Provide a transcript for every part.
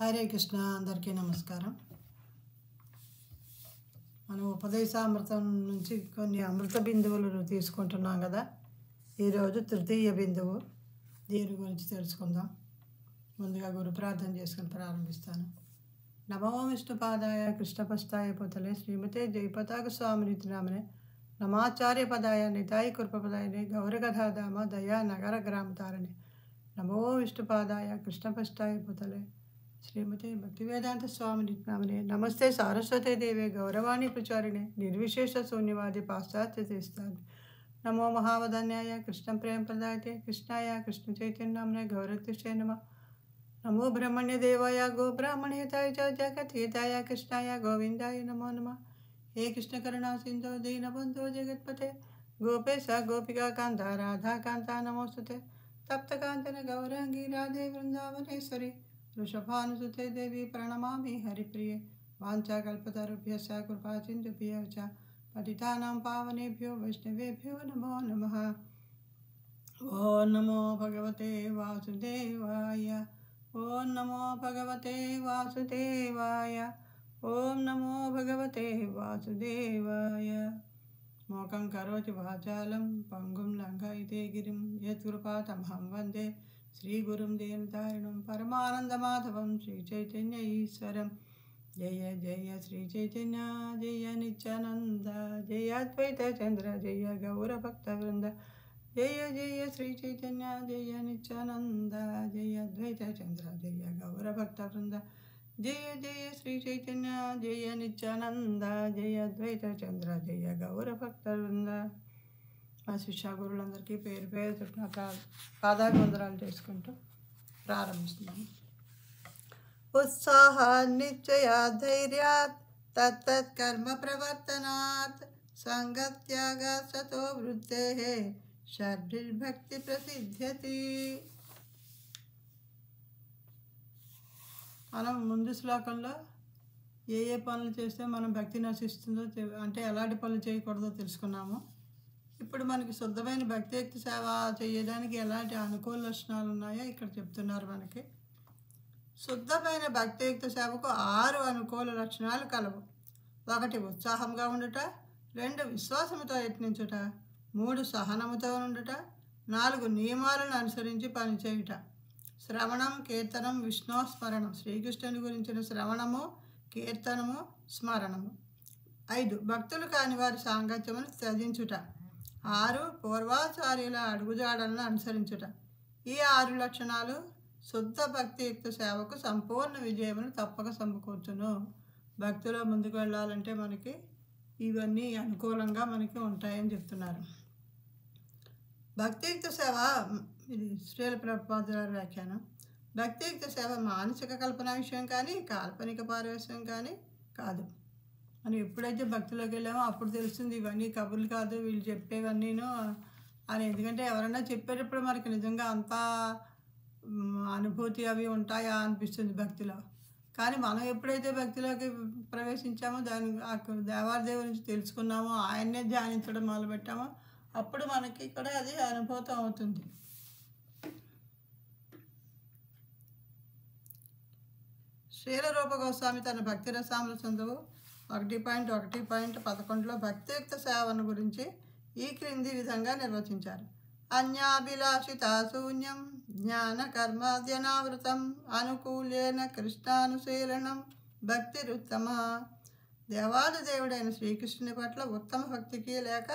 హరే కృష్ణ. అందరికీ నమస్కారం. మనం ఉపదేశామృతం నుంచి కొన్ని అమృత బిందువులు తీసుకుంటున్నాం కదా. ఈరోజు తృతీయ బిందువు, దీని గురించి తెలుసుకుందాం. ముందుగా గురు ప్రార్థన చేసుకుని ప్రారంభిస్తాను. నమో విష్ణుపాదాయ కృష్ణపస్తాయ పుతలే శ్రీమతే జయపతాక స్వామినితి నామనే నమాచార్య పదాయ నితాయి కృపపదాయనే గౌరగధాధామ దయా నగర గ్రామతారనే నమో విష్ణుపాదాయ కృష్ణపస్తాయ పుతలే శ్రీమతి భక్తివేదాంత స్వామిని నామనే నమస్తే సారస్వతే దేవే గౌరవాణి ప్రచారిణే నిర్విశేష శూన్యవాది పాశ్చాత్య తీస్తాను నమో మహావదన్యాయ కృష్ణ ప్రేమ ప్రదాయతే కృష్ణాయ కృష్ణ చైతన్యనామనే గౌరవతిష్టే నమ నమో బ్రహ్మణ్య దేవాయ గో బ్రాహ్మణేతాయ చ జగద్హితాయ కృష్ణాయ గోవిందాయ నమో నమ. हे कृष्ण करुणा सिंधु दीनबंधु जगत्पते गोपेश गोपिका कांता राधा कांता नमोस्तुते तप्त कांचन गौरांगी राधे वृंदावनेश्वरी वृषभानुसुते देवी प्रणमामि हरिप्रिये वाञ्छाकल्पतरुभ्यश्च कृपा सिन्धुभ्यः च पतितानां पावनेभ्यो वैष्णवेभ्यो नमो नमः. ओं नमो भगवते वासुदेवाय. ओं नमो भगवते वासुदेवाय. ओं नमो भगवते वासुदेवाय. मोकं करोति वाचालं पंगुं लङ्घयते गिरिं यत्कृपातमहं वन्दे श्रीगुरुं दीनतारिणं परमानन्दमाधवं श्रीचैतन्य ईश्वरं. जय जय श्रीचैतन्य जय नित्यानन्द जय अद्वैत चन्द्र जय गौरभक्तवृन्द. जय जय श्रीचैतन्य जय नित्यानन्द जय अद्वैत चन्द्र जय गौरभक्तवृन्द. जय जय श्री चैतन्य जय नित्यानंद जय अद्वैत चंद्र जय गौर भक्तवृंद. మా శిష్య గురువులందరికీ పేరు పేరు చుట్టిన పాదాభివందనాలు చేసుకుంటూ ప్రారంభిస్తున్నాము. ఉత్సాహ నిశ్చయ ధైర్యాత్ తత్తత్ కర్మ ప్రవర్తనాత్ సంగత్యాగ సతో వృద్ధే షడ్భిర్భక్తి ప్రసిద్ధ్యతి. మనం ముందు శ్లోకంలో ఏ పనులు చేస్తే మనం భక్తి నశిస్తుందో అంటే ఎలాంటి పనులు చేయకూడదో తెలుసుకున్నాము. ఇప్పుడు మనకి శుద్ధమైన భక్తియుక్త సేవ చేయడానికి ఎలాంటి అనుకూల లక్షణాలు ఉన్నాయో ఇక్కడ చెప్తున్నారు మనకి. శుద్ధమైన భక్తియుక్త సేవకు 6 అనుకూల లక్షణాలు కలవు. 1 ఉత్సాహంగా ఉండుట, 2 విశ్వాసముతో యత్నించుట, 3 సహనముతో ఉండుట, 4 నియమాలను అనుసరించి పనిచేయుట. శ్రవణం కీర్తనం విష్ణు స్మరణం, శ్రీకృష్ణుని గురించిన శ్రవణము కీర్తనము స్మరణము. 5 భక్తులు కాని వారి సాంగత్యమును త్యజించుట. 6 పూర్వాచార్యుల అడుగుజాడలను అనుసరించుట. ఈ 6 లక్షణాలు శుద్ధ భక్తియుక్త సేవకు సంపూర్ణ విజయమును తప్పక సమకూర్చును. భక్తిలో ముందుకు వెళ్ళాలంటే మనకి ఇవన్నీ అనుకూలంగా మనకి ఉంటాయని చెప్తున్నారు. భక్తియుక్త సేవ, ఇది శ్రీల ప్రభుపాదుల వ్యాఖ్యానం. భక్తియుక్త సేవ మానసిక కల్పన విషయం కానీ కాల్పనిక పారవశ్యం కానీ కాదు. మనం ఎప్పుడైతే భక్తిలోకి వెళ్ళామో అప్పుడు తెలుస్తుంది ఇవన్నీ కబుర్లు కాదు వీళ్ళు చెప్పేవన్నీను అని. ఎందుకంటే ఎవరైనా చెప్పేటప్పుడు మనకి నిజంగా అంత అనుభూతి అవి ఉంటాయా అనిపిస్తుంది భక్తిలో. కానీ మనం ఎప్పుడైతే భక్తిలోకి ప్రవేశించామో దేవాదేవుడి గురించి తెలుసుకున్నామో ఆయన్నే ధ్యానించడం మొదలుపెట్టామో అప్పుడు మనకి కూడా అది అనుభూతం అవుతుంది. శ్రీల రూప గోస్వామి తన భక్తి రసామృతంలో 1.1.11లో భక్తియుక్త సేవను గురించి ఈ క్రింది విధంగా నిర్వచించారు. అన్యాభిలాషిత శూన్యం జ్ఞాన కర్మాద్యనావృతం అనుకూలేన కృష్ణానుశీలనం భక్తిరుత్తమ. దేవాది దేవుడైన శ్రీకృష్ణుని పట్ల ఉత్తమ భక్తికి లేక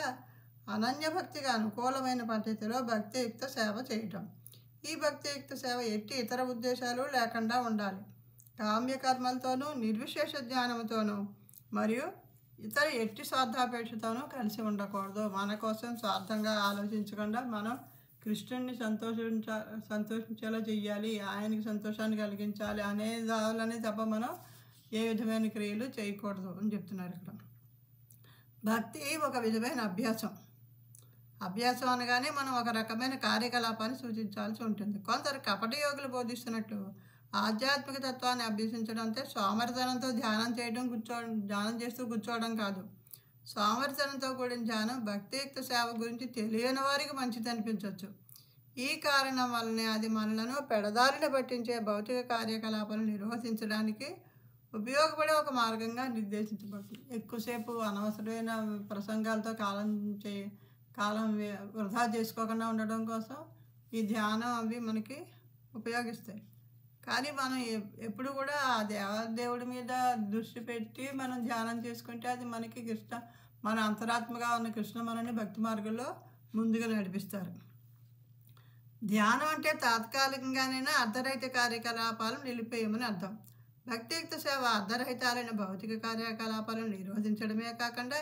అనన్య భక్తిగా అనుకూలమైన పద్ధతిలో భక్తియుక్త సేవ చేయటం. ఈ భక్తియుక్త సేవ ఎట్టి ఇతర ఉద్దేశాలు లేకుండా ఉండాలి. కామ్యకర్మలతోనూ నిర్విశేష జ్ఞానంతోనూ మరియు ఇతర ఎట్టి స్వార్థాపేక్షతోనూ కలిసి ఉండకూడదు. మన కోసం స్వార్థంగా ఆలోచించకుండా మనం కృష్ణుడిని సంతోషించేలా చెయ్యాలి, ఆయనకి సంతోషాన్ని కలిగించాలి అనేదాలనే తప్ప మనం ఏ విధమైన క్రియలు చేయకూడదు అని చెప్తున్నారు ఇక్కడ. భక్తి ఒక విధమైన అభ్యాసం. అభ్యాసం అనగానే మనం ఒక రకమైన కార్యకలాపాన్ని సూచించాల్సి ఉంటుంది. కొందరు కపట యోగులు బోధిస్తున్నట్టు ఆధ్యాత్మిక తత్వాన్ని అభ్యసించడం అంటే సోమరితనంతో ధ్యానం చేస్తూ కూర్చోవడం కాదు. సోమరితనంతో కూడిన ధ్యానం భక్తియుక్త సేవ గురించి తెలియని వారికి మంచిది అనిపించవచ్చు. ఈ కారణం వల్లనే అది మనలను పెడదారిన పట్టించే భౌతిక కార్యకలాపాలను నిర్వహించడానికి ఉపయోగపడే ఒక మార్గంగా నిర్దేశించబడుతుంది. ఎక్కువసేపు అనవసరమైన ప్రసంగాలతో కాలం వృధా చేసుకోకుండా ఉండడం కోసం ఈ ధ్యానం అవి మనకి ఉపయోగిస్తాయి. కానీ మనం ఎప్పుడు కూడా ఆ దేవుడి మీద దృష్టి పెట్టి మనం ధ్యానం చేసుకుంటే అది మనకి మన అంతరాత్మగా ఉన్న కృష్ణ మనని భక్తి మార్గంలో ముందుగా నడిపిస్తారు. ధ్యానం అంటే తాత్కాలికంగానైనా అర్ధరహిత కార్యకలాపాలను నిలిపేయమని అర్థం. భక్తియుక్త సేవ అర్ధరహితాలైన భౌతిక కార్యకలాపాలను నిరోధించడమే కాకుండా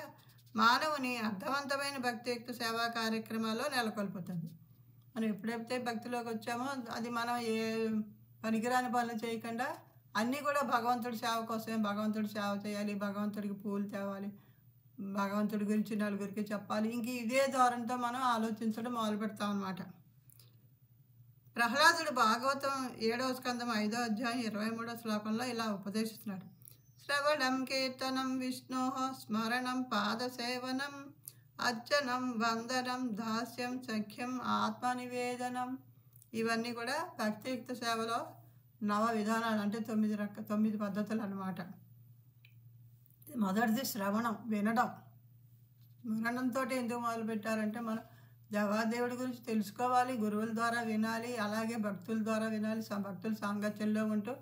మానవుని అర్థవంతమైన భక్తియుక్త సేవా కార్యక్రమాల్లో నెలకొల్పుతుంది. మనం ఎప్పుడైతే భక్తిలోకి వచ్చామో అది మనం ఏ పనికిరాని పనులు చేయకుండా అన్నీ కూడా భగవంతుడి సేవ కోసమే, భగవంతుడి సేవ చేయాలి, భగవంతుడికి పూలు తేవాలి, భగవంతుడి గురించి నలుగురికి చెప్పాలి, ఇంక ఇదే ధోరణితో మనం ఆలోచించడం మొదలు పెడతాం అన్నమాట. ప్రహ్లాదుడు భాగవతం 7వ స్కందం 5వ అధ్యాయం 23వ శ్లోకంలో ఇలా ఉపదేశిస్తున్నాడు. శ్రవణం కీర్తనం విష్ణో స్మరణం పాదసేవనం అర్చనం వందనం దాస్యం సఖ్యం ఆత్మనివేదనం. ఇవన్నీ కూడా భక్తియుక్త సేవలో నవ విధానాలు, అంటే 9 పద్ధతులు అన్నమాట. మొదటిది శ్రవణం, వినడం. వినడంతో ఎందుకు మొదలుపెట్టారంటే మనం దేవాదేవుడి గురించి తెలుసుకోవాలి, గురువుల ద్వారా వినాలి, అలాగే భక్తుల ద్వారా వినాలి, భక్తుల సాంగత్యంలో ఉంటూ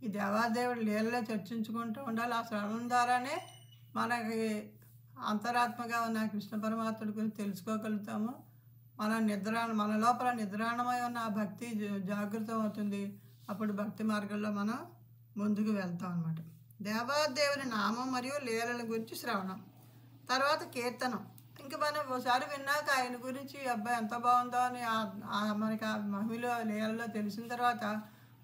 ఈ దేవాదేవుడి లీలలో చర్చించుకుంటూ ఉండాలి. ఆ శ్రవణం ద్వారానే మనకి అంతరాత్మగా ఉన్న కృష్ణ పరమాత్ముడి గురించి తెలుసుకోగలుగుతాము. మన లోపల నిద్రాణమై ఉన్న ఆ భక్తి జాగృతం అవుతుంది. అప్పుడు భక్తి మార్గంలో మనం ముందుకు వెళ్తాం అన్నమాట. దేవాదేవుని నామం మరియు లీలల గురించి శ్రవణం. తర్వాత కీర్తనం. ఇంక మనం ఒకసారి విన్నాక ఆయన గురించి అబ్బాయి ఎంత బాగుందో అని మనకి ఆ మహిళ లీలలో తెలిసిన తర్వాత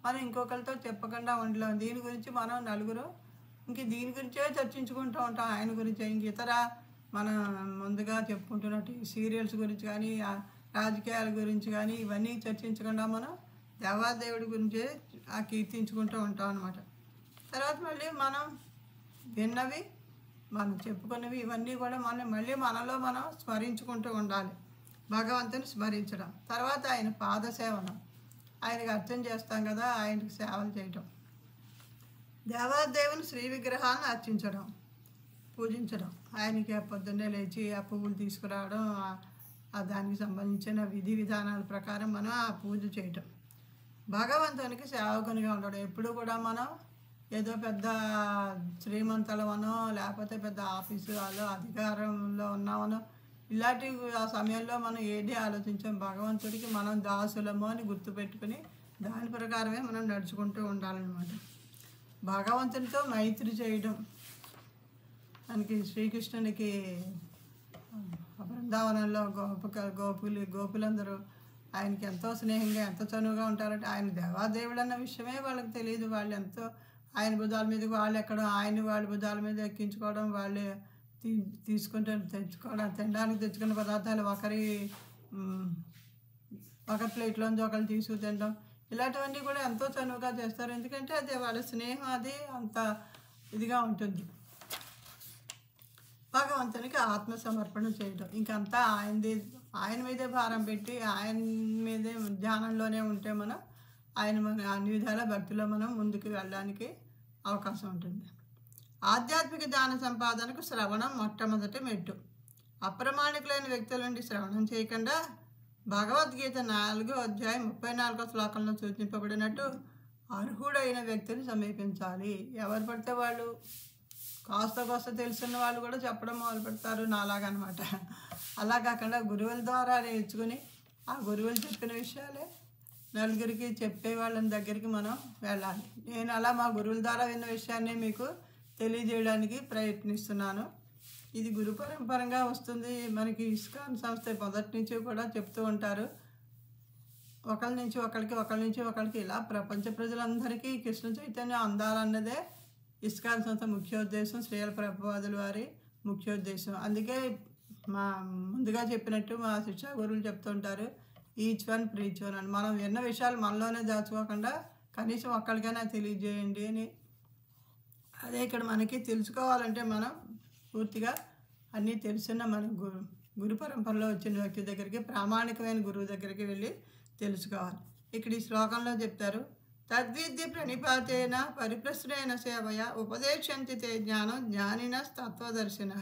మనం ఇంకొకరితో చెప్పకుండా ఉండలేము. దీని గురించి మనం నలుగురు దీని గురించే చర్చించుకుంటూ ఉంటాం, ఆయన గురించి. ఇంక ఇతర మనం ముందుగా చెప్పుకుంటున్నట్టు సీరియల్స్ గురించి కానీ, రాజకీయాల గురించి కానీ ఇవన్నీ చర్చించకుండా మనం దేవాదేవుడి గురించే కీర్తించుకుంటూ ఉంటాం అన్నమాట. తర్వాత మళ్ళీ మనం విన్నవి, మనం చెప్పుకున్నవి ఇవన్నీ కూడా మళ్ళీ మనలో మనం స్మరించుకుంటూ ఉండాలి, భగవంతుని స్మరించడం. తర్వాత ఆయన పాదసేవనం, ఆయనకి అర్చన చేస్తాం కదా, ఆయనకి సేవలు చేయటం. దేవాదేవుని శ్రీ విగ్రహాలను అర్చించడం, పూజించడం. ఆయనకి పొద్దున్నే లేచి ఆ పువ్వులు తీసుకురావడం, దానికి సంబంధించిన విధి విధానాల ప్రకారం మనం ఆ పూజ చేయటం. భగవంతునికి సేవకునిగా ఉండడం. ఎప్పుడు కూడా మనం ఏదో పెద్ద శ్రీమంతులమనో లేకపోతే పెద్ద ఆఫీసు వాళ్ళు అధికారంలో ఉన్నామనో ఇలాంటి ఆ సమయంలో మనం ఏది ఆలోచించాం, భగవంతుడికి మనం దాసులము అని గుర్తుపెట్టుకుని దాని ప్రకారమే మనం నడుచుకుంటూ ఉండాలన్నమాట. భగవంతునితో మైత్రి చేయడం. మనకి శ్రీకృష్ణునికి బృందావనంలో గోపులందరూ ఆయనకి ఎంతో స్నేహంగా, ఎంతో చనువుగా ఉంటారంటే ఆయన దేవాదేవుడు అన్న విషయమే వాళ్ళకి తెలియదు. వాళ్ళు ఎంతో ఆయన భుజాల మీదకి వాళ్ళు ఎక్కడం, వాళ్ళ భుజాల మీద ఎక్కించుకోవడం, వాళ్ళే తెచ్చుకోవడం, తినడానికి తెచ్చుకున్న పదార్థాలు ఒకరి ప్లేట్లోంచి ఒకరు తీసుకు తినడం, ఇలాంటివన్నీ కూడా ఎంతో చనువుగా చేస్తారు. ఎందుకంటే అది వాళ్ళ స్నేహం అది అంత ఇదిగా ఉంటుంది. భగవంతునికి ఆత్మసమర్పణ చేయడం. ఇంకంతా ఆయన మీదే భారం పెట్టి ఆయన మీదే ధ్యానంలోనే ఉంటే మనం మన అన్ని విధాల భక్తిలో మనం ముందుకు వెళ్ళడానికి అవకాశం ఉంటుంది. ఆధ్యాత్మిక జ్ఞాన సంపాదనకు శ్రవణం మొట్టమొదటి మెట్టు. అప్రమాణికులైన వ్యక్తుల నుండి శ్రవణం చేయకుండా భగవద్గీత 4వ అధ్యాయం 34వ శ్లోకంలో సూచింపబడినట్టు అర్హుడైన వ్యక్తిని సమీపించాలి. ఎవరు పడితే వాళ్ళు కాస్త తెలుసున్న వాళ్ళు కూడా చెప్పడం మొదలు పెడతారు, నాలాగనమాట. అలా కాకుండా గురువుల ద్వారా నేర్చుకుని ఆ గురువులు చెప్పిన విషయాలే నలుగురికి చెప్పే వాళ్ళ దగ్గరికి మనం వెళ్ళాలి. నేను అలా మా గురువుల ద్వారా విన్న విషయాన్ని మీకు తెలియజేయడానికి ప్రయత్నిస్తున్నాను. ఇది గురు పరంపరంగా వస్తుంది. మనకి ఇస్కాన్ సంస్థ మొదటి నుంచి కూడా చెప్తూ ఉంటారు, ఒకరి నుంచి ఒకరికి ఇలా ప్రపంచ ప్రజలందరికీ కృష్ణ చైతన్యం అందాలన్నదే ఇస్కాన్ సంస్థ ముఖ్యోద్దేశం, శ్రీల ప్రభుపాదుల వారి ముఖ్యోద్దేశం. అందుకే ముందుగా చెప్పినట్టు మా శిక్షా గురువులు చెప్తుంటారు, ఈచ్ వన్ ప్రీచ్ వన్ అని. మనం విన్న విషయాలు మనలోనే దాచుకోకుండా కనీసం ఒక్కరికైనా తెలియజేయండి అని. అదే ఇక్కడ మనకి తెలుసుకోవాలంటే మనం పూర్తిగా అన్నీ తెలుసున్న మన గురు పరంపరలో వచ్చిన వ్యక్తి దగ్గరికి, ప్రామాణికమైన గురువు దగ్గరికి వెళ్ళి తెలుసుకోవాలి. ఇక్కడ ఈ శ్లోకంలో చెప్తారు, తద్విద్య ప్రణిపాతేన పరిప్రశ్నేన సేవయ ఉపదేశంతి తే జ్ఞానం జ్ఞానిన తత్వదర్శిన.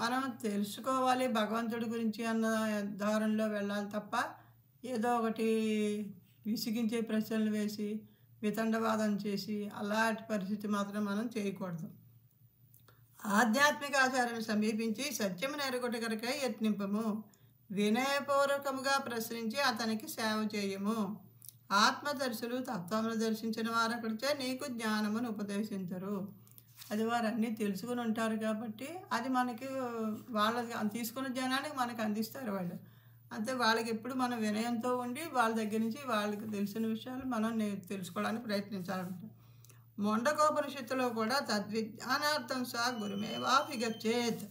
మనం తెలుసుకోవాలి భగవంతుడి గురించి అన్న దారంలో వెళ్ళాలి తప్ప ఏదో ఒకటి విసిగించే ప్రశ్నలు వేసి వితండవాదం చేసి అలాంటి పరిస్థితి మాత్రం మనం చేయకూడదు. ఆధ్యాత్మిక ఆచారాన్ని సమీపించి సత్యమును ఎరగొట్ట కొరకై యత్నింపము. వినయపూర్వకముగా ప్రశ్నించి అతనికి సేవ చేయము. ఆత్మదర్శులు తత్వమును దర్శించిన వారొకరిచే నీకు జ్ఞానమును ఉపదేశించరు. అది వారు అన్నీ తెలుసుకుని ఉంటారు కాబట్టి అది మనకి వాళ్ళకి తీసుకున్న జ్ఞానానికి మనకు అందిస్తారు వాళ్ళు. అంతే, వాళ్ళకి ఎప్పుడు మనం వినయంతో ఉండి వాళ్ళ దగ్గర నుంచి వాళ్ళకి తెలిసిన విషయాలు మనం తెలుసుకోవడానికి ప్రయత్నించాలంట. మొండకోపనిషత్తులో కూడా తద్విజ్ఞానార్థం సా గురుమేవాభిగచ్చేత్.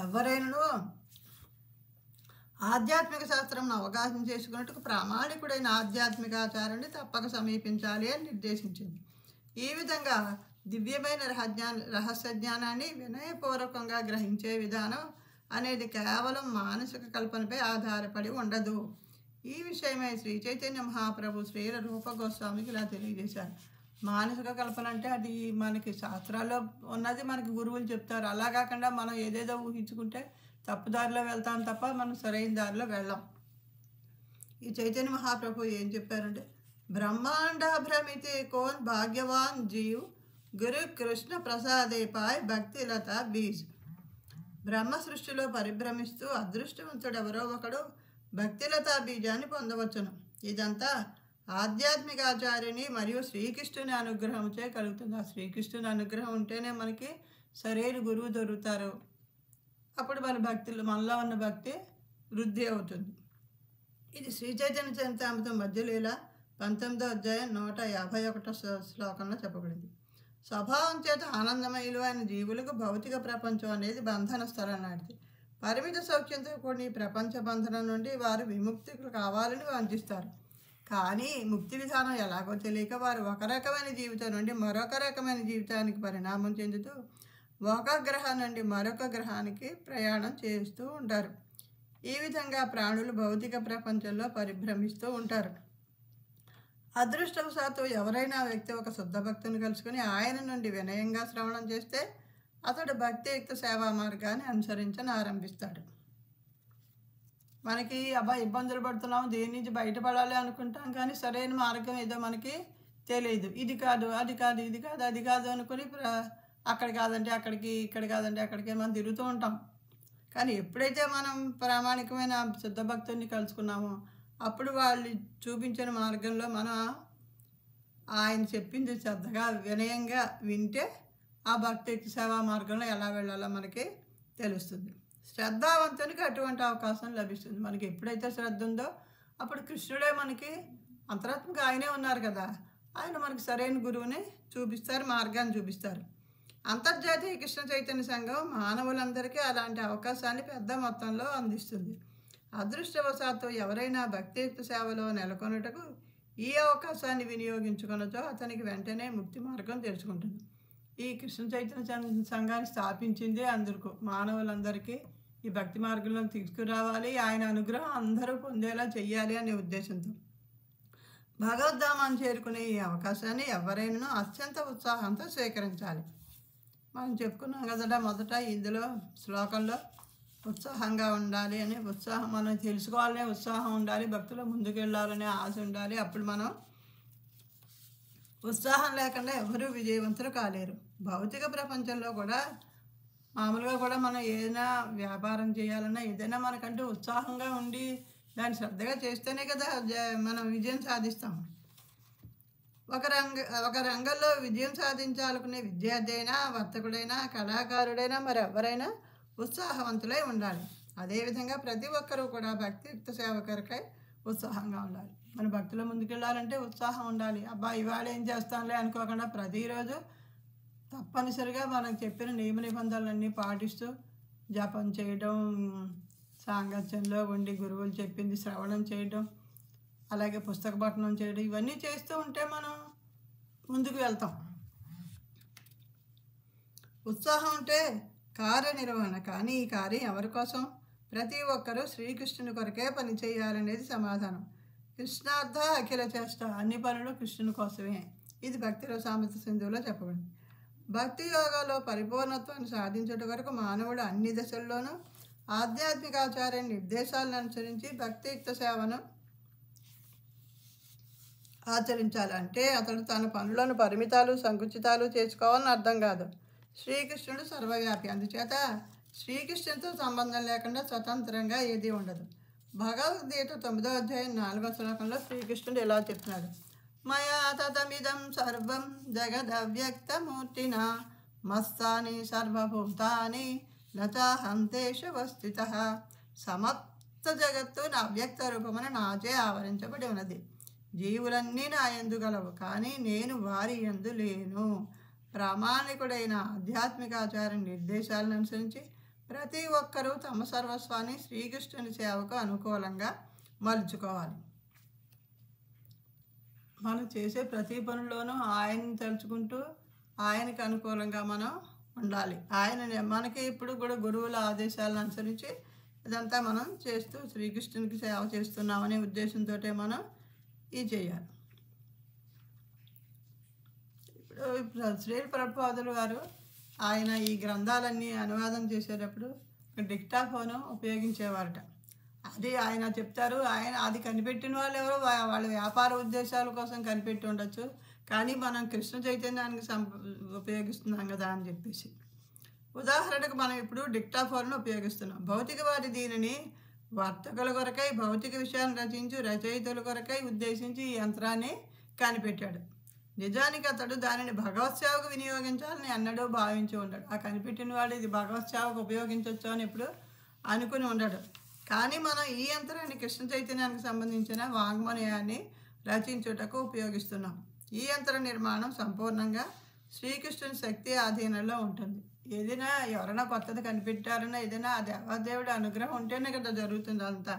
ఎవరైనా ఆధ్యాత్మిక శాస్త్రంను అవగాహన చేసుకున్నట్టుకు ప్రామాణికుడైన ఆధ్యాత్మిక ఆచారాన్ని తప్పక సమీపించాలి అని నిర్దేశించింది. ఈ విధంగా దివ్యమైన రహస్య జ్ఞానాన్ని వినయపూర్వకంగా గ్రహించే విధానం అనేది కేవలం మానసిక కల్పనపై ఆధారపడి ఉండదు. ఈ విషయమై శ్రీ చైతన్య మహాప్రభు శ్రీ రూప గోస్వామికి ఇలా తెలియజేశారు. మానసిక కల్పన అంటే అది మనకి శాస్త్రాల్లో ఉన్నది, మనకి గురువులు చెప్తారు. అలా కాకుండా మనం ఏదేదో ఊహించుకుంటే తప్పుదారిలో వెళ్తాం తప్ప మనం సరైన దారిలో వెళ్ళాం. ఈ చైతన్య మహాప్రభు ఏం చెప్పారంటే, బ్రహ్మాండ భ్రమితే కోన్ భాగ్యవాన్ జీవ్ గురు కృష్ణ ప్రసాదే పాయ్ భక్తిలత బీజ్. బ్రహ్మ సృష్టిలో పరిభ్రమిస్తూ అదృష్టవంతుడెవరో ఒకడు భక్తిలతా బీజాన్ని పొందవచ్చును. ఇదంతా ఆధ్యాత్మిక ఆచార్యుని మరియు శ్రీకృష్ణుని అనుగ్రహంచే కలుగుతుంది. ఆ శ్రీకృష్ణుని అనుగ్రహం ఉంటేనే మనకి సరైన గురువు దొరుకుతారు. అప్పుడు మన భక్తులు మనలో ఉన్న భక్తి వృద్ధి అవుతుంది. ఇది శ్రీ చైతన్య చరితామృతం మధ్యలీల 19వ అధ్యాయం 151 శ్లోకంలో చెప్పబడింది. స్వభావం చేత ఆనందమయులు అయిన జీవులకు భౌతిక ప్రపంచం అనేది బంధన స్థలం లాంటిది. పరిమిత సౌఖ్యంతో కూడిన ఈ ప్రపంచ బంధనం నుండి వారు విముక్తులు కావాలని వాంఛిస్తారు. కానీ ముక్తి విధానం ఎలాగో తెలియక వారు ఒక రకమైన జీవితం నుండి మరొక రకమైన జీవితానికి పరిణామం చెందుతూ ఒక గ్రహం నుండి మరొక గ్రహానికి ప్రయాణం చేస్తూ ఉంటారు. ఈ విధంగా ప్రాణులు భౌతిక ప్రపంచంలో పరిభ్రమిస్తూ ఉంటారు. అదృష్టవశాత్తు ఎవరైనా వ్యక్తి ఒక శుద్ధ భక్తుని కలుసుకుని ఆయన నుండి వినయంగా శ్రవణం చేస్తే అతడు భక్తియుక్త సేవా మార్గాన్ని అనుసరించని ఆరంభిస్తాడు. మనకి ఇబ్బందులు పడుతున్నాము, దేని నుంచి బయటపడాలి అనుకుంటాం, కానీ సరైన మార్గం ఏదో మనకి తెలియదు. ఇది కాదు, అది కాదు, ఇది కాదు, అది కాదు అనుకుని అక్కడ కాదంటే అక్కడికి, ఇక్కడ కాదంటే అక్కడికి మనం తిరుగుతూ ఉంటాం. కానీ ఎప్పుడైతే మనం ప్రామాణికమైన శుద్ధ భక్తుల్ని కలుసుకున్నామో అప్పుడు వాళ్ళు చూపించిన మార్గంలో మనం ఆయన చెప్పింది శ్రద్ధగా వినయంగా వింటే ఆ భక్తి సేవా మార్గంలో ఎలా వెళ్ళాలో మనకి తెలుస్తుంది. శ్రద్ధావంతునికి అటువంటి అవకాశం లభిస్తుంది. మనకి ఎప్పుడైతే శ్రద్ధ ఉందో అప్పుడు కృష్ణుడే మనకి అంతరాత్మగా ఆయనే ఉన్నారు కదా, ఆయన మనకి సరైన గురువుని చూపిస్తారు, మార్గాన్ని చూపిస్తారు. అంతర్జాతీయ కృష్ణ చైతన్య సంఘం మానవులందరికీ అలాంటి అవకాశాన్ని పెద్ద మొత్తంలో అందిస్తుంది. అదృష్టవశాత్తు ఎవరైనా భక్తియుక్త సేవలో నెలకొనుటకు ఈ అవకాశాన్ని వినియోగించుకున్నచో అతనికి వెంటనే ముక్తి మార్గం తెలుసుకుంటుంది. ఈ కృష్ణ చైతన్య సంఘాన్ని స్థాపించిందే అందరికీ, మానవులందరికీ ఈ భక్తి మార్గంలో తీసుకురావాలి, ఆయన అనుగ్రహం అందరూ పొందేలా చెయ్యాలి అనే ఉద్దేశంతో. భగవద్ధామాన్ని చేరుకునే ఈ అవకాశాన్ని ఎవరైనా అత్యంత ఉత్సాహంతో స్వీకరించాలి. మనం చెప్పుకున్నాం కదట మొదట ఇందులో శ్లోకంలో ఉత్సాహంగా ఉండాలి అని. ఉత్సాహం మనం తెలుసుకోవాలనే ఉత్సాహం ఉండాలి, భక్తులు ముందుకు వెళ్ళాలనే ఆశ ఉండాలి. అప్పుడు మనం ఉత్సాహం లేకుండా ఎవరూ విజయవంతులు కాలేరు. భౌతిక ప్రపంచంలో కూడా మామూలుగా కూడా మనం ఏదైనా వ్యాపారం చేయాలన్నా ఏదైనా మనకంటూ ఉత్సాహంగా ఉండి దాన్ని శ్రద్ధగా చేస్తేనే కదా మనం విజయం సాధిస్తాం. ఒక రంగంలో విజయం సాధించాలనుకునే విద్యార్థి అయినా, వర్తకుడైనా, కళాకారుడైనా మరి ఎవరైనా ఉత్సాహవంతులై ఉండాలి. అదేవిధంగా ప్రతి ఒక్కరూ కూడా భక్తియుక్త సేవ కొరకై ఉత్సాహంగా ఉండాలి. మన భక్తుల ముందుకెళ్ళాలంటే ఉత్సాహం ఉండాలి. అబ్బా ఇవాళ ఏం చేస్తానులే అనుకోకుండా ప్రతిరోజు తప్పనిసరిగా మనకు చెప్పిన నియమ నిబంధనలన్నీ పాటిస్తూ జపం చేయడం, సాంగత్యంలో ఉండి గురువులు చెప్పింది శ్రవణం చేయడం, అలాగే పుస్తక పఠనం చేయడం, ఇవన్నీ చేస్తూ ఉంటే మనం ముందుకు వెళ్తాం. ఉత్సాహం ఉంటే కార్యనిర్వహణ. కానీ ఈ కార్యం ఎవరి కోసం? ప్రతి ఒక్కరూ శ్రీకృష్ణుని కొరకే పని చేయాలనేది సమాధానం. కృష్ణార్థ అఖిల చేష్ట, అన్ని పనులు కృష్ణుని కోసమే. ఇది భక్తి రసామృత సింధువులో చెప్పబడింది. భక్తి యోగాలో పరిపూర్ణత్వాన్ని సాధించడం వరకు మానవుడు అన్ని దశల్లోనూ ఆధ్యాత్మిక ఆచార్య నిర్దేశాలను అనుసరించి భక్తియుక్త సేవను ఆచరించాలంటే అతడు తన పనులను పరిమితాలు సంకుచితాలు చేసుకోవాలని అర్థం కాదు. శ్రీకృష్ణుడు సర్వవ్యాపి, అందుచేత శ్రీకృష్ణుడితో సంబంధం లేకుండా స్వతంత్రంగా ఏదీ ఉండదు. భగవద్గీత 9వ అధ్యాయం 4వ శ్లోకంలో శ్రీకృష్ణుడు ఇలా చెప్తున్నాడు: మయా తతమిదం సర్వం జగదవ్యక్తమూర్తినా మస్తాని సర్వభూతాని నచాహంతేషు వస్థితః. సమస్త జగత్తు నా అవ్యక్త రూపమున నాచే ఆవరించబడి ఉన్నది. జీవులన్నీ నా యందు గలవు, కానీ నేను వారి యందు లేను. ప్రామాణికుడైన ఆధ్యాత్మిక ఆచార్య నిర్దేశాలను అనుసరించి ప్రతి ఒక్కరూ తమ సర్వస్వాన్ని శ్రీకృష్ణుని సేవకు అనుకూలంగా మలుచుకోవాలి. మనం చేసే ప్రతి పనుల్లోనూ ఆయన్ని తలుచుకుంటూ ఆయనకు అనుకూలంగా మనం ఉండాలి. మనకి ఇప్పుడు కూడా గురువుల ఆదేశాలను అనుసరించి ఇదంతా మనం చేస్తూ శ్రీకృష్ణునికి సేవ చేస్తున్నామనే ఉద్దేశంతో మనం ఇది చేయాలి. ఇప్పుడు శ్రీ ప్రభుపాదులు గారు ఆయన ఈ గ్రంథాలన్నీ అనువాదం చేసేటప్పుడు డిక్టాఫోను ఉపయోగించేవారట. అది ఆయన చెప్తారు. అది కనిపెట్టిన వాళ్ళు ఎవరో వాళ్ళ వ్యాపార ఉద్దేశాల కోసం కనిపెట్టి ఉండొచ్చు, కానీ మనం కృష్ణ చైతన్యానికి ఉపయోగిస్తున్నాం కదా అని చెప్పేసి. ఉదాహరణకు మనం ఇప్పుడు డిక్టాఫోన్ను ఉపయోగిస్తున్నాం. భౌతికవాది దీనిని వర్తకుల కొరకై భౌతిక విషయాన్ని రచించి రచయితల కొరకై ఉద్దేశించి ఈ యంత్రాన్ని కనిపెట్టాడు. నిజానికి అతడు దానిని భగవత్ సేవకు వినియోగించాలని ఎన్నడూ భావించి ఉండడు. ఆ కనిపెట్టిన వాడు ఇది భగవత్ సేవకు ఉపయోగించవచ్చు అని ఇప్పుడు అనుకుని ఉండడు. కానీ మనం ఈ యంత్రాన్ని కృష్ణ చైతన్యానికి సంబంధించిన వాంగ్మయాన్ని రచించుటకు ఉపయోగిస్తున్నాం. ఈ యంత్ర నిర్మాణం సంపూర్ణంగా శ్రీకృష్ణుని శక్తి ఆధీనంలో ఉంటుంది. ఏదైనా ఎవరైనా కొత్తది కనిపెట్టారన్నా ఏదైనా ఆ దేవదేవుడి అనుగ్రహం ఉంటేనే కదా జరుగుతుంది అంతా.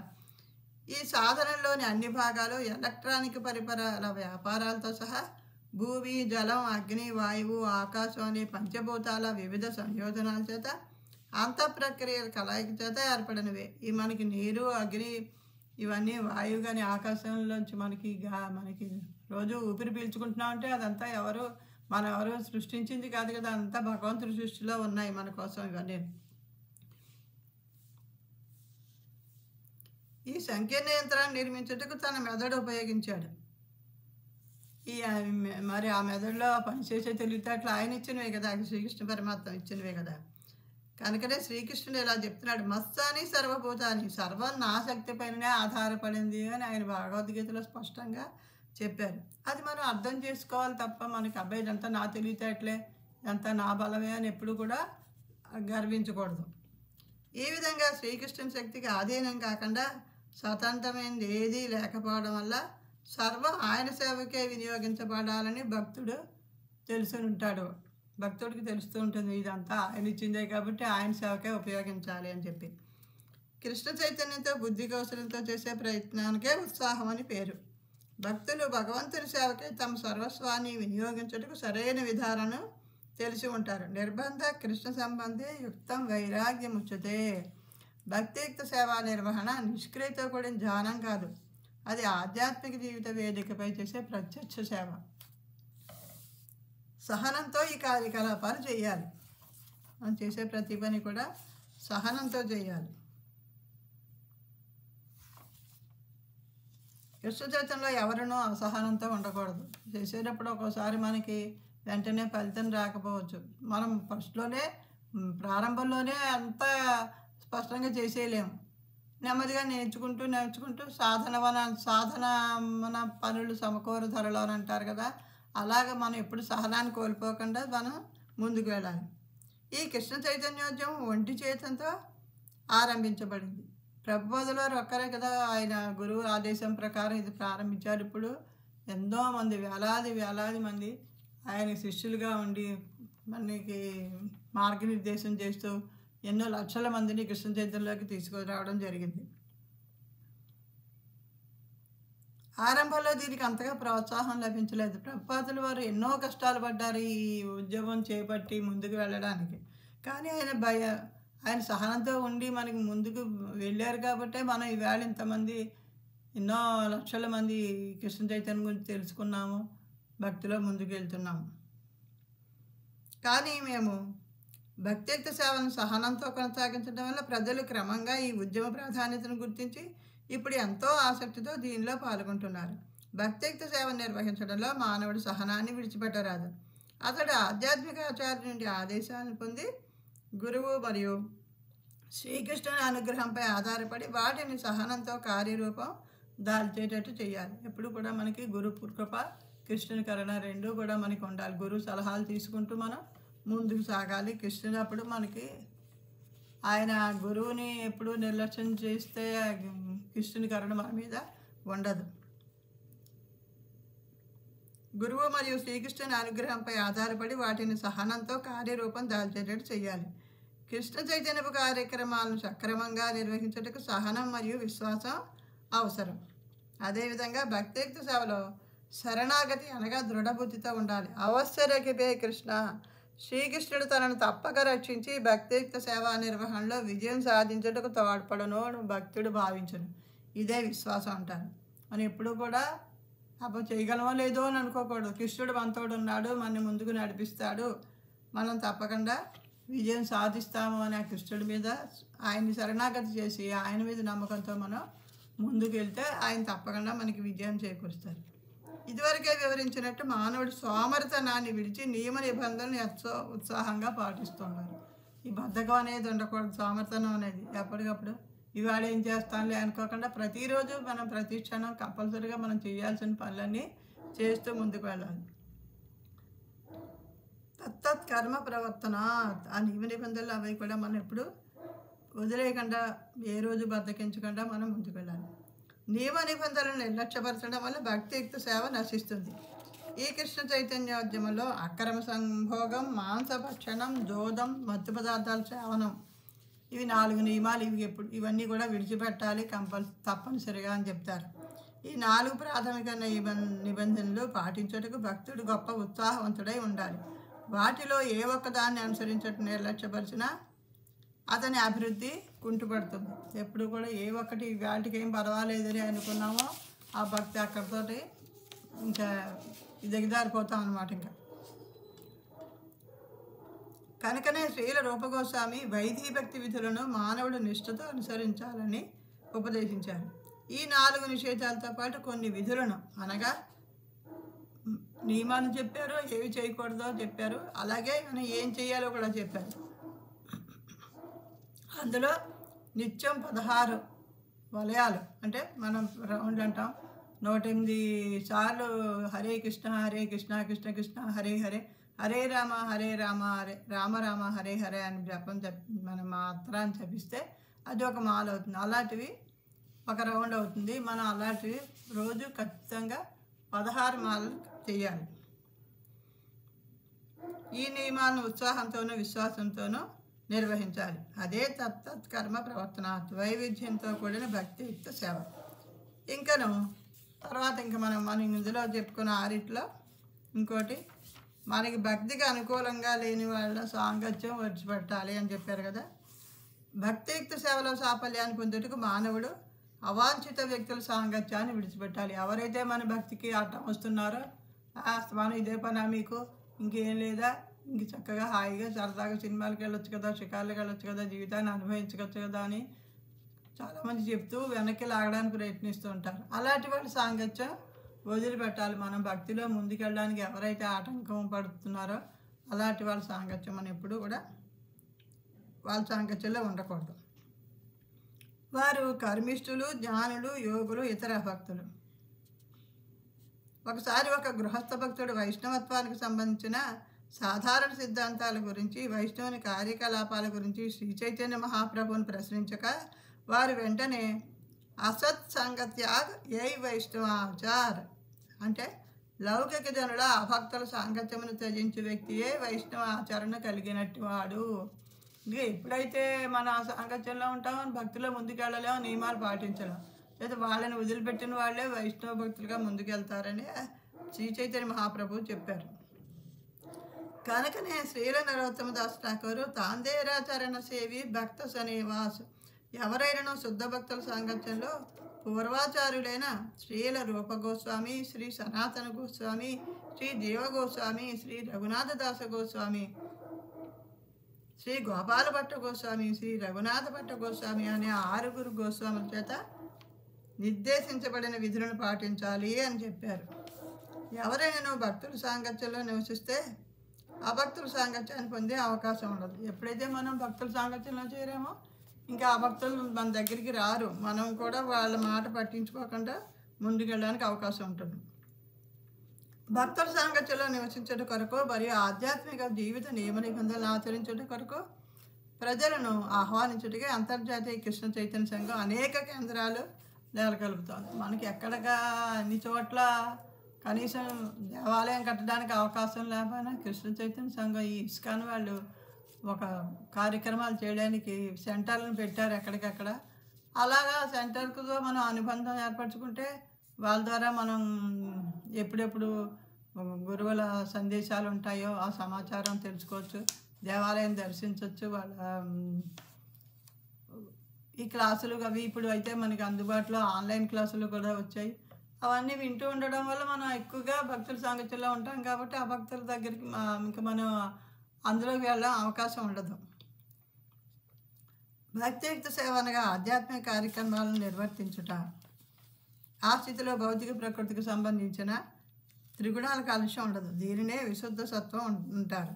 ఈ సాధనంలోని అన్ని భాగాలు ఎలక్ట్రానిక్ పరికరాల వ్యాపారాలతో సహా భూమి, జలం, అగ్ని, వాయువు, ఆకాశం అనే పంచభూతాల వివిధ సంయోజనాల చేత అంతఃప్రక్రియల కలయిక చేత ఏర్పడినవే. ఈ మనకి నీరు, అగ్ని, ఇవన్నీ వాయువు కానీ ఆకాశంలోంచి మనకి రోజు ఊపిరి పీల్చుకుంటున్నాం అంటే అదంతా మనం ఎవరు సృష్టించింది కాదు కదా, అంతా భగవంతుడి సృష్టిలో ఉన్నాయి మన కోసం ఇవన్నీ. ఈ సంకీర్ణ యంత్రాన్ని నిర్మించుటకు తన మెదడు ఉపయోగించాడు. మరి ఆ మెదడులో పనిచేసే తెలివితేటలు ఆయన ఇచ్చినవే కదా, శ్రీకృష్ణ పరమాత్మ ఇచ్చినవే కదా. కనుకనే శ్రీకృష్ణుడు ఇలా చెప్తున్నాడు: మస్తాని సర్వభూతాని, సర్వం నా శక్తి పైననే ఆధారపడింది అని ఆయన భగవద్గీతలో స్పష్టంగా చెప్పారు. అది మనం అర్థం చేసుకోవాలి తప్ప మనకి అబ్బాయి ఇదంతా నా తెలివితేటలే, ఇదంతా నా బలమే అని ఎప్పుడు కూడా గర్వించకూడదు. ఈ విధంగా శ్రీకృష్ణుని శక్తికి ఆధీనం కాకుండా స్వతంత్రమైనది ఏదీ లేకపోవడం వల్ల సర్వం ఆయన సేవకే వినియోగించబడాలని భక్తుడు తెలుసుని ఉంటాడు. భక్తుడికి తెలుస్తూ ఉంటుంది ఇదంతా ఆయన ఇచ్చిందే కాబట్టి ఆయన సేవకే ఉపయోగించాలి అని చెప్పి. కృష్ణ చైతన్యంతో బుద్ధి కౌశలంతో చేసే ప్రయత్నానికే ఉత్సాహం అని పేరు. భక్తులు భగవంతుని సేవకే తమ సర్వస్వాన్ని వినియోగించుటకు సరైన విధానం తెలిసి ఉంటారు. నిర్బంధ కృష్ణ సంబంధి యుక్తం వైరాగ్యం ఉచ్యతే. భక్తియుక్త సేవా నిర్వహణ నిష్క్రియతో కూడిన ధ్యానం కాదు, అది ఆధ్యాత్మిక జీవిత వేదికపై చేసే ప్రత్యక్ష సేవ. సహనంతో ఈ కార్యకలాపాలు చేయాలి. మనం చేసే ప్రతి పని కూడా సహనంతో చేయాలి. కృష్ణ చైతన్యంలో ఎవరినో అసహనంతో ఉండకూడదు. చేసేటప్పుడు ఒక్కోసారి మనకి వెంటనే ఫలితం రాకపోవచ్చు. మనం ప్రారంభంలోనే అంత స్పష్టంగా చేసేయలేము. నెమ్మదిగా నేర్చుకుంటూ సాధన పనులు సమకూర ధరలో అని అంటారు కదా, అలాగ మనం ఎప్పుడు సహనాన్ని కోల్పోకుండా మనం ముందుకు వెళ్ళాలి. ఈ కృష్ణ చైతన్యోద్యమం ఒంటి చేతంతో ఆరంభించబడింది. ప్రభుపాదుల వారు ఒక్కరే కదా ఆయన గురువు ఆదేశం ప్రకారం ఇది ప్రారంభించారు. ఇప్పుడు ఎంతోమంది వేలాది మంది ఆయన శిష్యులుగా ఉండి మనకి మార్గనిర్దేశం చేస్తూ ఎన్నో లక్షల మందిని కృష్ణ చైతన్యంలోకి తీసుకురావడం జరిగింది. ఆరంభంలో దీనికి అంతగా ప్రోత్సాహం లభించలేదు. ప్రభుపాదుల వారు ఎన్నో కష్టాలు పడ్డారు ఈ ఉద్యమం చేపట్టి ముందుకు వెళ్ళడానికి. కానీ ఆయన సహనంతో ఉండి మనకి ముందుకు వెళ్ళారు కాబట్టే మనం ఈవేళ ఇంతమంది ఎన్నో లక్షల మంది కృష్ణ చైతన్యం గురించి తెలుసుకున్నాము, భక్తిలో ముందుకు వెళ్తున్నాము. కానీ మేము భక్తియుక్త సేవను సహనంతో కొనసాగించడం వల్ల ప్రజలు క్రమంగా ఈ ఉద్యమ ప్రాధాన్యతను గుర్తించి ఇప్పుడు ఎంతో ఆసక్తితో దీనిలో పాల్గొంటున్నారు. భక్తియుక్త సేవను నిర్వహించడంలో మానవుడు సహనాన్ని విడిచిపెట్టరాదు. అతడు ఆధ్యాత్మిక ఆచార్య నుండి ఆదేశాలను పొంది గురువు మరియు శ్రీకృష్ణుని అనుగ్రహంపై ఆధారపడి వాటిని సహనంతో కార్యరూపం దాల్చేటట్టు చేయాలి. ఎప్పుడు కూడా మనకి గురు కృప, కృష్ణుని కరుణ రెండూ కూడా మనకి ఉండాలి. గురువు సలహాలు తీసుకుంటూ మనం ముందుకు సాగాలి. కృష్ణుడు అప్పుడు మనకి ఆయన గురువుని ఎప్పుడు నిర్లక్ష్యం చేస్తే కృష్ణుని కరుణ మన మీద ఉండదు. గురువు మరియు శ్రీకృష్ణుని అనుగ్రహంపై ఆధారపడి వాటిని సహనంతో కార్యరూపం దాల్చేటట్టు చేయాలి. కృష్ణ చైతన్యపు కార్యక్రమాలను సక్రమంగా నిర్వహించుటకు సహనం మరియు విశ్వాసం అవసరం. అదేవిధంగా భక్తియుక్త సేవలో శరణాగతి అనగా దృఢబుద్ధితో ఉండాలి. అవశ్యరకిపే కృష్ణ, శ్రీకృష్ణుడు తనను తప్పక రక్షించి భక్తియుక్త సేవా నిర్వహణలో విజయం సాధించుటకు తోడ్పడను భక్తుడు భావించను. ఇదే విశ్వాసం అంటారు. మనం ఎప్పుడు కూడా అప్పుడు చేయగలమో లేదో అని అనుకోకూడదు. కృష్ణుడు మనతోడు ఉన్నాడు, మన ముందుకు నడిపిస్తాడు, మనం తప్పకుండా విజయం సాధిస్తాము అని ఆ కృష్ణుడి మీద ఆయన్ని శరణాగతి చేసి ఆయన మీద నమ్మకంతో మనం ముందుకు వెళ్తే ఆయన తప్పకుండా మనకి విజయం చేకూరుస్తారు. ఇదివరకే వివరించినట్టు మానవుడు సోమరితనాన్ని విడిచి నియమ నిబంధనలు ఎంతో ఉత్సాహంగా పాటిస్తున్నారు. ఈ బద్ధకం అనేది ఉండకూడదు. సోమరితనం అనేది ఎప్పటికప్పుడు ఇవాళ ఏం చేస్తానులే అనుకోకుండా ప్రతిరోజు మనం ప్రతి క్షణం కంపల్సరీగా మనం చేయాల్సిన పనులన్నీ చేస్తూ ముందుకు వెళ్ళాలి. తత్తత్ కర్మ ప్రవర్తన, ఆ నియమ నిబంధనలు అవి కూడా మనం ఎప్పుడు వదిలేయకుండా ఏ రోజు బద్దకించకుండా మనం ముందుకు వెళ్ళాలి. నియమ నిబంధనలను నిర్లక్ష్యపరచడం వల్ల భక్తియుక్త సేవ నశిస్తుంది. ఈ కృష్ణ చైతన్యోద్యమంలో అక్రమ సంభోగం, మాంసభక్షణం, జోదం, మత్తు పదార్థాల సేవనం, ఇవి 4 నియమాలు. ఇవన్నీ కూడా విడిచిపెట్టాలి తప్పనిసరిగా అని చెప్తారు. ఈ 4 ప్రాథమిక నిబంధనలు పాటించుటకు భక్తుడు గొప్ప ఉత్సాహవంతుడై ఉండాలి. వాటిలో ఏ ఒక్కదాన్ని అనుసరించడం నిర్లక్ష్యపరిచినా అతని అభివృద్ధి కుంటుపడుతుంది. ఎప్పుడు కూడా ఏ ఒక్కటి వాటికి ఏం పర్వాలేదని అనుకున్నామో ఆ భక్తి అక్కడితోటి ఇంకా దిగజారిపోతాం అన్నమాట. ఇంకా కనుకనే శ్రీల రూపగోస్వామి వైదీ భక్తి విధులను మానవుడు నిష్ఠతో అనుసరించాలని ఉపదేశించారు. ఈ 4 నిషేధాలతో పాటు కొన్ని విధులను అనగా నియమాన్ని చెప్పారు, ఏవి చేయకూడదో చెప్పారు, అలాగే మనం ఏం చేయాలో కూడా చెప్పారు. అందులో నిత్యం 16 వలయాలు అంటే మనం రౌండ్ అంటాం, 108 సార్లు హరే కృష్ణ కృష్ణ కృష్ణ హరే హరే, హరే రామ రామ రామ హరే హరే అని మనం మాత్రాన్ని జపిస్తే అది ఒక మాల అవుతుంది. అలాంటివి ఒక రౌండ్ అవుతుంది. మనం అలాంటివి రోజు ఖచ్చితంగా 16 మాలలు చేయాలి. ఈ నియమాలను ఉత్సాహంతోనూ విశ్వాసంతోనూ నిర్వహించాలి. అదే తత్తత్ కర్మ ప్రవర్తన, వైవిధ్యంతో కూడిన భక్తియుక్త సేవ. ఇంకను తర్వాత మనం ఇందులో చెప్పుకున్న 6 ఇంకోటి మనకి భక్తికి అనుకూలంగా లేని వాళ్ళ సాంగత్యం విడిచిపెట్టాలి అని చెప్పారు కదా. భక్తియుక్త సేవలో సాఫల్యాన్ని పొందుటకు మానవుడు అవాంఛిత వ్యక్తుల సాంగత్యాన్ని విడిచిపెట్టాలి. ఎవరైతే మన భక్తికి అడ్డం వస్తున్నారో మనం ఇదే పనా మీకు, ఇంకేం లేదా, ఇంక చక్కగా హాయిగా సరదాగా సినిమాలకు వెళ్ళొచ్చు కదా, షికార్లకు వెళ్ళొచ్చు కదా, జీవితాన్ని అనుభవించవచ్చు కదా అని చాలామంది చెప్తూ వెనక్కి లాగడానికి ప్రయత్నిస్తూ ఉంటారు. అలాంటి వాళ్ళ సాంగత్యం వదిలిపెట్టాలి. మనం భక్తిలో ముందుకెళ్ళడానికి ఎవరైతే ఆటంకం పడుతున్నారో అలాంటి వాళ్ళ సాంగత్యం మనం ఎప్పుడూ కూడా వాళ్ళ సాంగత్యంలో ఉండకూడదు. వారు కర్మిష్ఠులు, జ్ఞానులు, యోగులు, ఇతర భక్తులు. ఒకసారి ఒక గృహస్థ భక్తుడు వైష్ణవత్వానికి సంబంధించిన సాధారణ సిద్ధాంతాల గురించి, వైష్ణవుని కార్యకలాపాల గురించి శ్రీ చైతన్య మహాప్రభువుని ప్రశ్నించక వారు వెంటనే అసత్ సంగత్యాగ్ ఏ వైష్ణవాచార్ అంటే లౌకిక జనుల అభక్తుల సాంగత్యమును త్యజించే వ్యక్తియే వైష్ణవ ఆచరణ కలిగినట్టు వాడు. ఇంకా ఎప్పుడైతే మన సాంగత్యంలో ఉంటామో భక్తిలో ముందుకెళ్ళలేమో, నియమాలు పాటించలేం, లేదా వాళ్ళని వదిలిపెట్టిన వాళ్ళే వైష్ణవ భక్తులుగా ముందుకెళ్తారని శ్రీ చైతన్య మహాప్రభువు చెప్పారు. కనుకనే శ్రీల నరోత్తమదాస్ ఠాకూరు తాందేరాచరణ సేవి భక్త సనివాసు ఎవరైనా శుద్ధ భక్తుల సాంగత్యంలో పూర్వాచార్యులైన శ్రీల రూప గోస్వామి, శ్రీ సనాతన గోస్వామి, శ్రీ జీవ గోస్వామి, శ్రీ రఘునాథదాస గోస్వామి, శ్రీ గోపాల భట్ట గోస్వామి, శ్రీ రఘునాథ భట్ట గోస్వామి అనే 6 గోస్వాముల చేత నిర్దేశించబడిన విధులను పాటించాలి అని చెప్పారు. ఎవరైనా భక్తుల సాంగత్యంలో నివసిస్తే అభక్తుల సాంగత్యాన్ని పొందే అవకాశం ఉండదు. ఎప్పుడైతే మనం భక్తుల సాంగత్యంలో చేరామో ఇంకా ఆ భక్తులు మన దగ్గరికి రారు. మనం కూడా వాళ్ళ మాట పట్టించుకోకుండా ముందుకెళ్ళడానికి అవకాశం ఉంటుంది. భక్తుల సాంగత్యంలో నివసించడం కొరకు మరియు ఆధ్యాత్మిక జీవిత నియమ నిబంధనలు ఆచరించడం కొరకు ప్రజలను ఆహ్వానించడానికి అంతర్జాతీయ కృష్ణ చైతన్య సంఘం అనేక కేంద్రాలు నెలకొల్పుతోంది. మనకి ఎక్కడగా అన్ని చోట్ల కనీసం దేవాలయం కట్టడానికి అవకాశం లేకపోయినా కృష్ణ చైతన్య సంఘం ఈ ఇస్కాన్ వాళ్ళు ఒక కార్యక్రమాలు చేయడానికి సెంటర్లను పెట్టారు ఎక్కడికక్కడ. అలాగా సెంటర్తో మనం అనుబంధం ఏర్పరచుకుంటే వాళ్ళ ద్వారా మనం ఎప్పుడెప్పుడు గురువుల సందేశాలు ఉంటాయో ఆ సమాచారం తెలుసుకోవచ్చు, దేవాలయం దర్శించవచ్చు. వాళ్ళ ఈ క్లాసులు అవి ఇప్పుడు అయితే మనకి అందుబాటులో ఆన్లైన్ క్లాసులు కూడా వచ్చాయి. అవన్నీ వింటూ ఉండడం వల్ల మనం ఎక్కువగా భక్తుల సాంగత్యంలో ఉంటాం కాబట్టి ఆ భక్తుల దగ్గరికి ఇంకా మనం అందులోకి వెళ్ళడం అవకాశం ఉండదు. భక్తియుక్త సేవ అనగా ఆధ్యాత్మిక కార్యక్రమాలను నిర్వర్తించుట. ఆ స్థితిలో భౌతిక ప్రకృతికి సంబంధించిన త్రిగుణాల కాలుష్యం ఉండదు. దీనినే విశుద్ధ సత్వం ఉంటారు.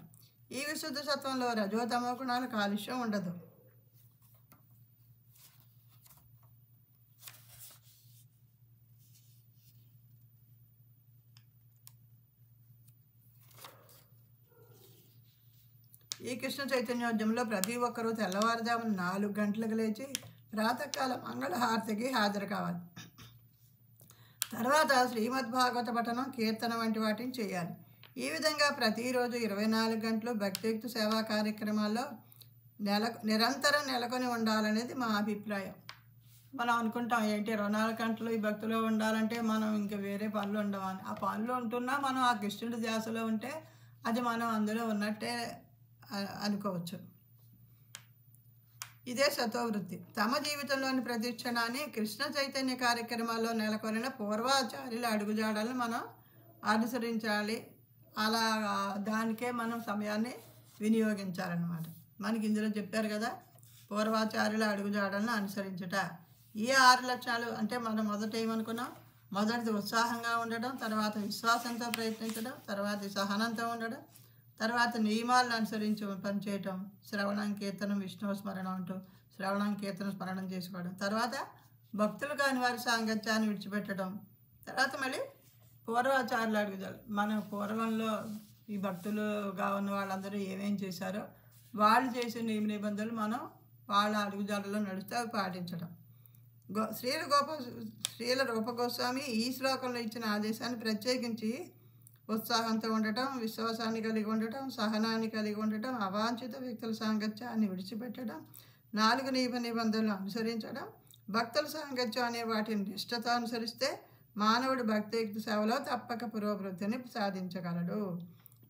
ఈ విశుద్ధ సత్వంలో రజోతమో గుణాల కాలుష్యం ఉండదు. ఈ కృష్ణ చైతన్యోద్యమంలో ప్రతి ఒక్కరూ తెల్లవారుజామున 4 గంటలకు లేచి ప్రాతకాల మంగళహారతికి హాజరు కావాలి. తర్వాత శ్రీమద్ భాగవత పఠనం, కీర్తన వంటి వాటిని చేయాలి. ఈ విధంగా ప్రతిరోజు 24 గంటలు భక్తియుక్త సేవా కార్యక్రమాల్లో నిరంతరం నెలకొని ఉండాలనేది మా అభిప్రాయం. మనం అనుకుంటాం ఏంటి 24 గంటలు ఈ భక్తిలో ఉండాలంటే మనం ఇంకా వేరే పనులు ఉండవని. ఆ పనులు ఉంటున్నా మనం ఆ కృష్ణుడి ధ్యాసలో ఉంటే అది మనం అందులో ఉన్నట్టే అనుకోవచ్చు. ఇదే సతోవృత్తి. తమ జీవితంలోని ప్రతి క్షణాన్ని కృష్ణ చైతన్య కార్యక్రమాల్లో నెలకొనిన పూర్వాచార్యుల అడుగుజాడలను మనం అనుసరించాలి. అలా దానికే మనం సమయాన్ని వినియోగించాలన్నమాట. మనకి ఇందులో చెప్పారు కదా, పూర్వాచార్యుల అడుగుజాడలను అనుసరించుట. ఈ 6 లక్షణాలు అంటే మనం మొదట ఏమనుకున్నాం, మొదటిది ఉత్సాహంగా ఉండడం, తర్వాత విశ్వాసంతో ప్రయత్నించడం, తర్వాత సహనంతో ఉండడం, తర్వాత నియమాలను అనుసరించి పనిచేయటం, శ్రవణం కీర్తనం విష్ణు స్మరణ అంటూ శ్రవణం కీర్తన స్మరణం చేసుకోవడం, తర్వాత భక్తులు కాని వారి సాంగత్యాన్ని విడిచిపెట్టడం, తర్వాత మళ్ళీ పూర్వాచారులు అడుగుదల. మన పూర్వంలో ఈ భక్తులుగా ఉన్న వాళ్ళందరూ ఏమేం చేశారో వాళ్ళు చేసే నియమ నిబంధనలు మనం వాళ్ళ అడుగుజాడలో నడుస్తూ అవి పాటించడం. శ్రీల రూప గోస్వామి ఈ శ్లోకంలో ఇచ్చిన ఆదేశాన్ని ప్రత్యేకించి ఉత్సాహంతో ఉండటం, విశ్వాసాన్ని కలిగి ఉండటం, సహనాన్ని కలిగి ఉండటం, అవాంఛిత వ్యక్తుల సాంగత్యాన్ని విడిచిపెట్టడం, 4 నియమ నిబంధనలు అనుసరించడం, భక్తుల సాంగత్యం అనే వాటిని నిష్ఠతో అనుసరిస్తే మానవుడు భక్తియుక్త సేవలో తప్పక పురోభివృద్ధిని సాధించగలడు.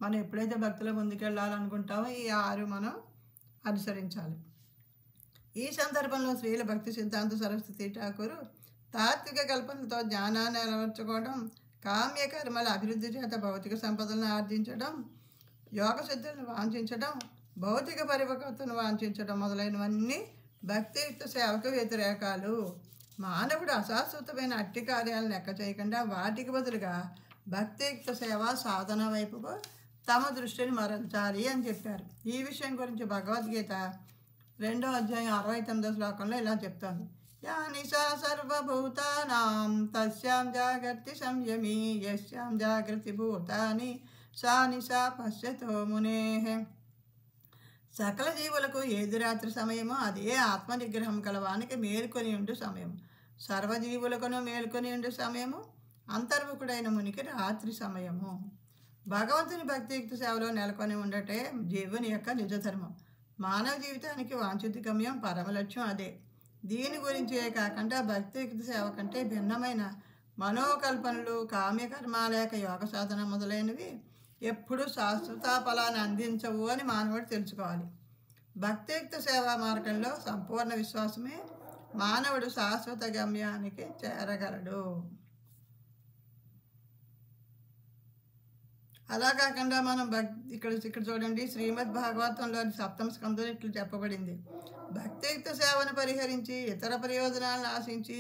మనం ఎప్పుడైతే భక్తుల ముందుకెళ్ళాలనుకుంటామో ఈ 6 మనం అనుసరించాలి. ఈ సందర్భంలో శ్రీల భక్తి సిద్ధాంత సరస్వతి ఠాకూరు తాత్విక కల్పనలతో జ్ఞానాన్ని అలవర్చుకోవడం, కామ్య కర్మల అభివృద్ధి చేత భౌతిక సంపదలను ఆర్జించడం, యోగ సిద్ధులను వాంఛించడం, భౌతిక పరిపక్వతను వాంఛించడం మొదలైనవన్నీ భక్తియుక్త సేవకు వ్యతిరేకాలు. మానవుడు అశాశ్వతమైన అట్టి కార్యాలను లెక్క చేయకుండా వాటికి బదులుగా భక్తియుక్త సేవ సాధన వైపుకు తమ దృష్టిని మరల్చాలి అని చెప్పారు. ఈ విషయం గురించి భగవద్గీత 2వ అధ్యాయం 69వ శ్లోకంలో ఇలా చెప్తోంది. యా నిశా సర్వభూతానాం తస్యాం జాగర్తి సంయమీ యస్యాం జాగృతి భూతాని సా నిశా పశ్యతో మునేః. సకల జీవులకు ఏది రాత్రి సమయమో అదే ఆత్మనిగ్రహం కలవానికి మేల్కొని ఉండు సమయం. సర్వజీవులకును మేల్కొని ఉండు సమయము అంతర్ముఖుడైన మునికి రాత్రి సమయము. భగవంతుని భక్తియుక్త సేవలో నెలకొని ఉండటే జీవుని యొక్క నిజధర్మం. మానవ జీవితానికి వాంఛిత గమ్యం పరమలక్ష్యం అదే. దీని గురించే కాకుండా భక్తియుక్త సేవ కంటే భిన్నమైన మనోకల్పనలు, కామ్యకర్మ లేక యోగ సాధన మొదలైనవి ఎప్పుడు శాశ్వత ఫలాన్ని అందించవు అని మానవుడు తెలుసుకోవాలి. భక్తియుక్త సేవా మార్గంలో సంపూర్ణ విశ్వాసమే మానవుడు శాశ్వత గమ్యానికి చేరగలడు. అలా కాకుండా మనం ఇక్కడ చూడండి, శ్రీమద్ భాగవతంలోని 7వ స్కంధం ఇట్లు చెప్పబడింది. భక్తియుక్త సేవను పరిహరించి ఇతర ప్రయోజనాలను ఆశించి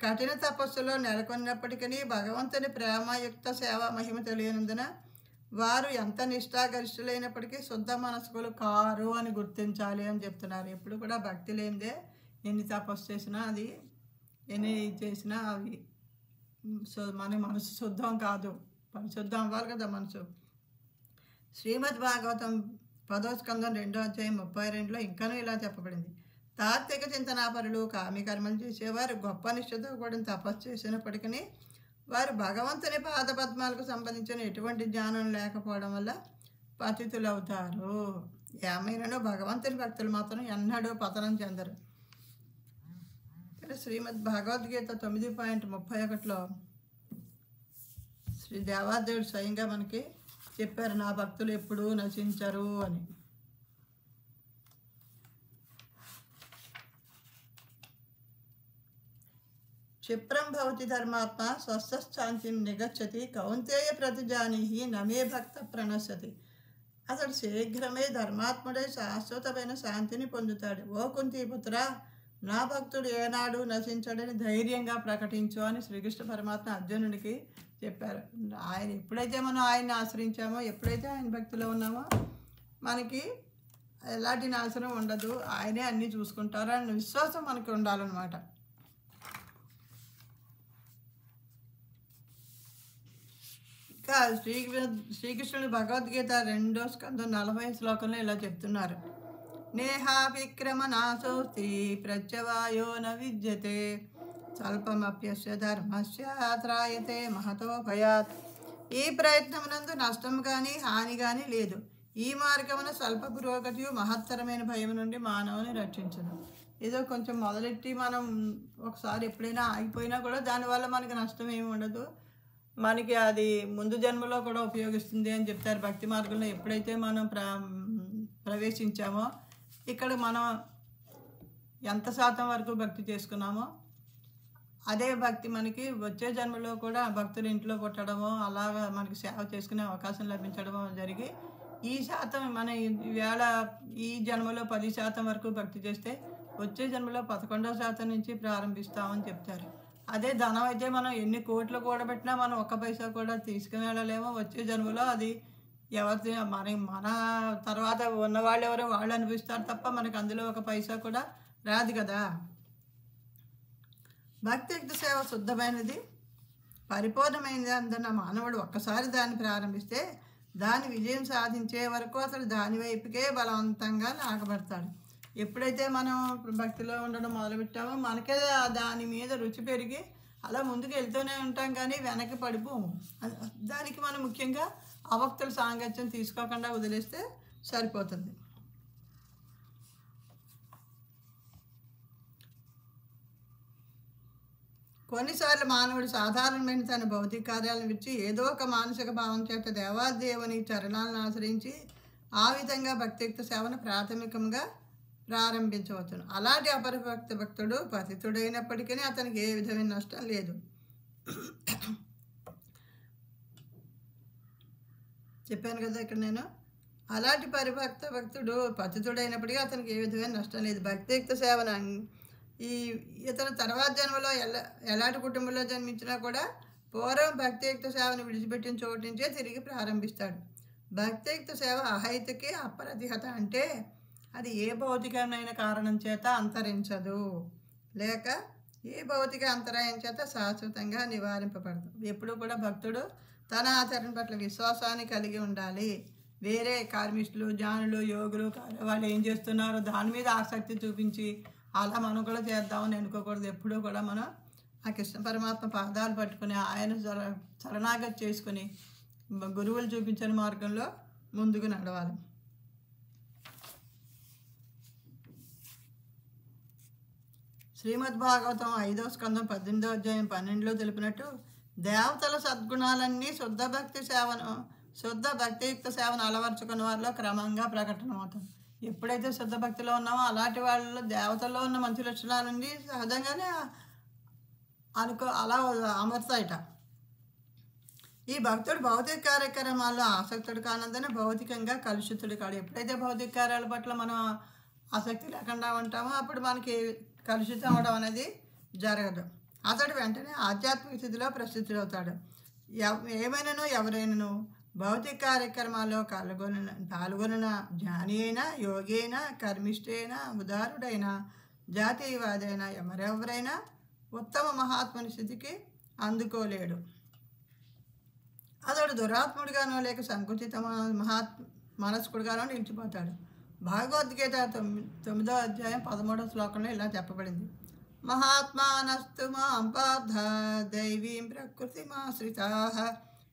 కఠిన తపస్సులో నెలకొన్నప్పటికీ భగవంతుని ప్రేమయుక్త సేవ మహిమ తెలియనందున వారు ఎంత నిష్ఠాగరిష్ఠులైనప్పటికీ శుద్ధ మనస్కులు కారు అని గుర్తించాలి అని చెప్తున్నారు. ఎప్పుడు కూడా భక్తి లేనిదే ఎన్ని తపస్సు చేసినా అది ఎన్ని చేసినా అవి మన మనసు శుద్ధం కాదు, పరిశుద్ధం అవ్వాలి కదా మనసు. శ్రీమద్ భాగవతం 10వ స్కంధం 2వ అధ్యాయం 32లో ఇంకనూ ఇలా చెప్పబడింది. తాత్విక చింతనాపరులు కామి కర్మలు చేసేవారు గొప్ప నిష్ఠతో కూడిన తపస్సు చేసినప్పటికీ వారు భగవంతుని పాదపద్మాలకు సంబంధించిన ఎటువంటి జ్ఞానం లేకపోవడం వల్ల పతితులవుతారు. ఏమైనానో భగవంతుని భక్తులు మాత్రం ఎన్నడూ పతనం చెందరు. శ్రీమద్ భగవద్గీత 9.31లో శ్రీ దేవాదేవుడు స్వయంగా మనకి చెప్పారు, నా భక్తులు ఎప్పుడూ నశించరు అని. క్షిప్రం భవతి ధర్మాత్మ స్వస్థశాంతిం నిగచ్చతి కౌంతేయ ప్రతిజానీహి నమే భక్త ప్రణశ్యతి. అతడు శీఘ్రమే ధర్మాత్ముడై శాశ్వతమైన శాంతిని పొందుతాడు. ఓ కుంతీపుత్ర, నా భక్తుడు ఏనాడు నశించడని ధైర్యంగా ప్రకటించు అని శ్రీకృష్ణ పరమాత్మ అర్జునుడికి చెప్పారు. ఆయన ఎప్పుడైతే మనం ఆయన్ని ఆశ్రయించామో, ఎప్పుడైతే ఆయన భక్తిలో ఉన్నామో మనకి ఎలాంటి నాశనం ఉండదు, ఆయనే అన్నీ చూసుకుంటారు అన్న విశ్వాసం మనకి ఉండాలన్నమాట. ఇంకా శ్రీకృష్ణుడు భగవద్గీత 2వ స్కంధం 40వ శ్లోకంలో ఇలా చెప్తున్నారు. నేహా విక్రమనాశోస్తి ప్రత్యవాయో న విద్యతే స్వల్పమప్యస్య ధర్మస్య త్రాయతే మహతో భయాత్. ఈ ప్రయత్నమునందు నష్టం కానీ హాని కానీ లేదు. ఈ మార్గమున స్వల్ప పురోగతి మహత్తరమైన భయం నుండి మానవుని రక్షించదు. ఏదో కొంచెం మొదలెట్టి మనం ఒకసారి ఎప్పుడైనా ఆగిపోయినా కూడా దానివల్ల మనకి నష్టం ఏమి ఉండదు, మనకి అది ముందు జన్మలో కూడా ఉపయోగిస్తుంది అని చెప్తారు. భక్తి మార్గంలో ఎప్పుడైతే మనం ప్రవేశించామో, ఇక్కడ మనం ఎంత శాతం వరకు భక్తి చేసుకున్నామో అదే భక్తి మనకి వచ్చే జన్మలో కూడా భక్తులు ఇంట్లో పుట్టడమో అలాగా మనకి సేవ చేసుకునే అవకాశం లభించడమో జరిగి ఈ శాతం మన ఈవేళ ఈ జన్మలో 10% వరకు భక్తి చేస్తే వచ్చే జన్మలో 11% నుంచి ప్రారంభిస్తామని చెప్తారు. అదే ధనం అయితే మనం ఎన్ని కోట్లు కూడబెట్టినా మనం 1 పైసా కూడా తీసుకుని వెళ్ళలేమో. వచ్చే జన్మలో అది ఎవరి మన తర్వాత ఉన్నవాళ్ళు ఎవరో వాళ్ళు అనిపిస్తారు తప్ప మనకు అందులో 1 పైసా కూడా రాదు కదా. భక్తియుక్త సేవ శుద్ధమైనది, పరిపూర్ణమైనది అందున్న మానవుడు ఒక్కసారి దాన్ని ప్రారంభిస్తే దాని విజయం సాధించే వరకు అతడు దాని వైపుకే బలవంతంగా లాగబడతాడు. ఎప్పుడైతే మనం భక్తిలో ఉండడం మొదలుపెట్టామో మనకే దాని మీద రుచి పెరిగి అలా ముందుకు వెళ్తూనే ఉంటాం, కానీ వెనక్కి పడిపోము. దానికి మనం ముఖ్యంగా అవక్తుల సాంగత్యం తీసుకోకుండా వదిలేస్తే సరిపోతుంది. కొన్నిసార్లు మానవుడు సాధారణమైన తన భౌతిక కార్యాలను విడిచి ఏదో ఒక మానసిక భావం చేత దేవాదేవుని చరణాలను ఆశ్రయించి ఆ విధంగా భక్తియుక్త సేవను ప్రాథమికంగా ప్రారంభించవచ్చును. అలాంటి అపరిభక్త భక్తుడు పతితుడైనప్పటికీ అతనికి ఏ విధమైన నష్టం లేదు. చెప్పాను కదా ఇక్కడ నేను, అలాంటి పరిభక్త భక్తుడు పతితుడైనప్పటికీ అతనికి ఏ విధమైన నష్టం లేదు. భక్తియుక్త సేవను ఇతను తర్వాత జన్మలో ఎలాంటి కుటుంబంలో జన్మించినా కూడా పూర్వం భక్తియుక్త సేవను విడిచిపెట్టిన చోటు నుంచే తిరిగి ప్రారంభిస్తాడు. భక్తియుక్త సేవ అహైతుకి అపరతిహత అంటే అది ఏ భౌతికమైన కారణం చేత అంతరించదు, లేక ఏ భౌతిక అంతరాయం చేత శాశ్వతంగా నివారింపబడదు. ఎప్పుడు కూడా భక్తుడు తన ఆచరణ పట్ల విశ్వాసాన్ని కలిగి ఉండాలి. వేరే కార్మిష్ఠులు, జ్ఞానులు, యోగులు వాళ్ళు ఏం చేస్తున్నారో దాని మీద ఆసక్తి చూపించి అలా మనం కూడా చేద్దామని అనుకోకూడదు. ఎప్పుడూ కూడా మనం ఆ కృష్ణ పరమాత్మ పాదాలు పట్టుకుని ఆయన శరణాగతి చేసుకుని గురువులు చూపించిన మార్గంలో ముందుకు నడవాలి. శ్రీమద్ భాగవతం 5వ స్కంధం 18వ అధ్యాయం 12లో తెలిపినట్టు దేవతల సద్గుణాలన్నీ శుద్ధ భక్తి సేవను శుద్ధ భక్తియుక్త సేవను అలవర్చుకున్న వారిలో క్రమంగా ప్రకటనమవుతుంది. ఎప్పుడైతే శుద్ధ భక్తిలో ఉన్నామో అలాంటి వాళ్ళలో దేవతల్లో ఉన్న మంచి లక్షణాల నుండి సహజంగానే అలా అమరుతాయట. ఈ భక్తుడు భౌతిక కార్యక్రమాల్లో ఆసక్తుడు కానందున భౌతికంగా కలుషితుడు కాడు. ఎప్పుడైతే భౌతిక కార్యాల పట్ల మనం ఆసక్తి లేకుండా ఉంటామో అప్పుడు మనకి కలుషితం అవ్వడం అనేది జరగదు. అతడు వెంటనే ఆధ్యాత్మిక స్థితిలో ప్రసిద్ధుడవుతాడు. ఏమైనాను ఎవరైనాను భౌతిక కార్యక్రమాల్లో పాల్గొనిన జ్ఞాని అయినా, యోగి అయినా, కర్మిష్ఠి అయినా, ఉదారుడైనా, జాతీయవాది అయినా ఎవరెవరైనా ఉత్తమ మహాత్ముని స్థితికి అందుకోలేడు. అతడు దురాత్ముడిగానో లేక సంకుచిత మనస్కుడిగానో నిలిచిపోతాడు. భగవద్గీత 9వ అధ్యాయం 13వ శ్లోకంలో ఇలా చెప్పబడింది: మహాత్మానస్తు మాం పార్థ దైవీం ప్రకృతిమాశ్రితాః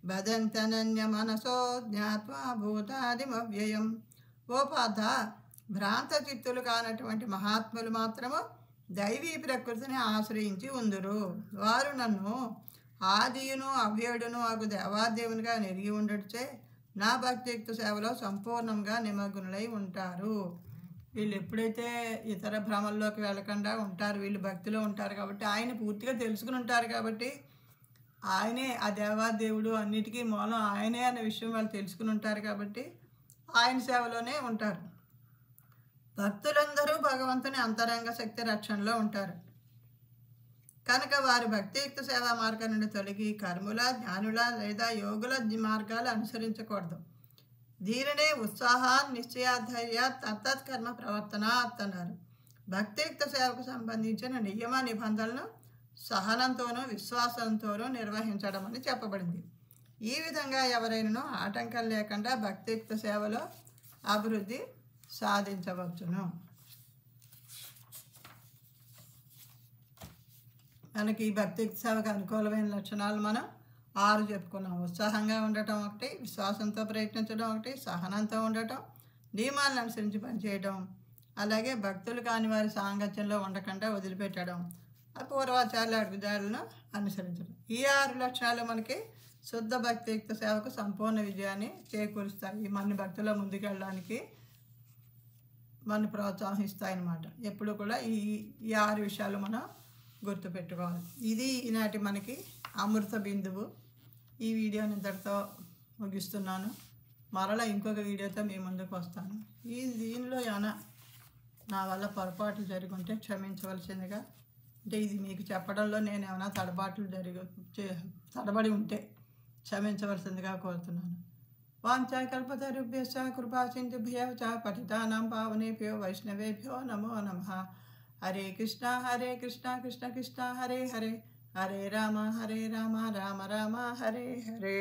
భజంతనన్య మనసో జ్ఞాత్వా భూతాదిమవ్యయం. ఓ పార్థ, భ్రాంత చిత్తులు కానటువంటి మహాత్ములు మాత్రము దైవీ ప్రకృతిని ఆశ్రయించి ఉందురు. వారు నన్ను ఆదియును అవ్యయుడును అగు దేవాదేవునిగా నెరిగి ఉండటచే నా భక్తియుక్త సేవలో సంపూర్ణంగా నిమగ్నులై ఉంటారు. వీళ్ళు ఎప్పుడైతే ఇతర భ్రమల్లోకి వెళ్ళకుండా ఉంటారు, వీళ్ళు భక్తిలో ఉంటారు కాబట్టి, ఆయన పూర్తిగా తెలుసుకుని ఉంటారు కాబట్టి, ఆయనే ఆ దేవాదేవుడు, అన్నిటికీ మూలం ఆయనే అనే విషయం వాళ్ళు తెలుసుకుని ఉంటారు కాబట్టి ఆయన సేవలోనే ఉంటారు. భక్తులందరూ భగవంతుని అంతరంగ శక్తి రక్షణలో ఉంటారు కనుక వారి భక్తియుక్త సేవా మార్గం నుండి తొలగి కర్ముల, జ్ఞానుల లేదా యోగుల మార్గాలు అనుసరించకూడదు. దీనినే ఉత్సాహ, నిశ్చయధైర్య తత్తత్కర్మ ప్రవర్తన అన్నారు. భక్తియుక్త సేవకు సంబంధించిన నియమ నిబంధనలను సహనంతోనూ విశ్వాసంతోనూ నిర్వహించడం అని చెప్పబడింది. ఈ విధంగా ఎవరైనా ఆటంకం లేకుండా భక్తియుక్త సేవలో అభివృద్ధి సాధించవచ్చును. మనకి ఈ భక్తియుక్త సేవకు అనుకూలమైన లక్షణాలు మనం 6 చెప్పుకున్నాం. ఉత్సాహంగా ఉండటం ఒకటి, విశ్వాసంతో ప్రయత్నించడం ఒకటి, సహనంతో ఉండటం, నియమాలను అనుసరించి పనిచేయడం, అలాగే భక్తులు కాని వారి సాంగత్యంలో ఉండకుండా వదిలిపెట్టడం, పూర్వాచార్యుల అడుగుదారులను అనుసరించడం. ఈ 6 లక్షణాలు మనకి శుద్ధ భక్తియుక్త సేవకు సంపూర్ణ విజయాన్ని చేకూరుస్తాయి. మన భక్తుల ముందుకెళ్ళడానికి మన ప్రోత్సహిస్తాయన్నమాట. ఎప్పుడు కూడా ఈ 6 విషయాలు మనం గుర్తుపెట్టుకోవాలి. ఇది ఈనాటి మనకి అమృత బిందువు. ఈ వీడియోని ఇంతటితో ముగిస్తున్నాను. మరలా ఇంకొక వీడియోతో మీ ముందుకు వస్తాను. దీనిలో ఏమైనా నా వల్ల పొరపాట్లు జరుగుంటే క్షమించవలసిందిగా, అంటే ఇది మీకు చెప్పడంలో నేను ఏమైనా తడబడి ఉంటే క్షమించవలసిందిగా కోరుతున్నాను. వాంఛాకల్పతరుభ్యశ్చ కృపాసింధుభ్యో చ పతితానాం పావనేభ్యో వైష్ణవేభ్యో నమో నమః. హరే కృష్ణ కృష్ణ కృష్ణ హరే హరే, హరే రామ రామ రామ హరే హరే.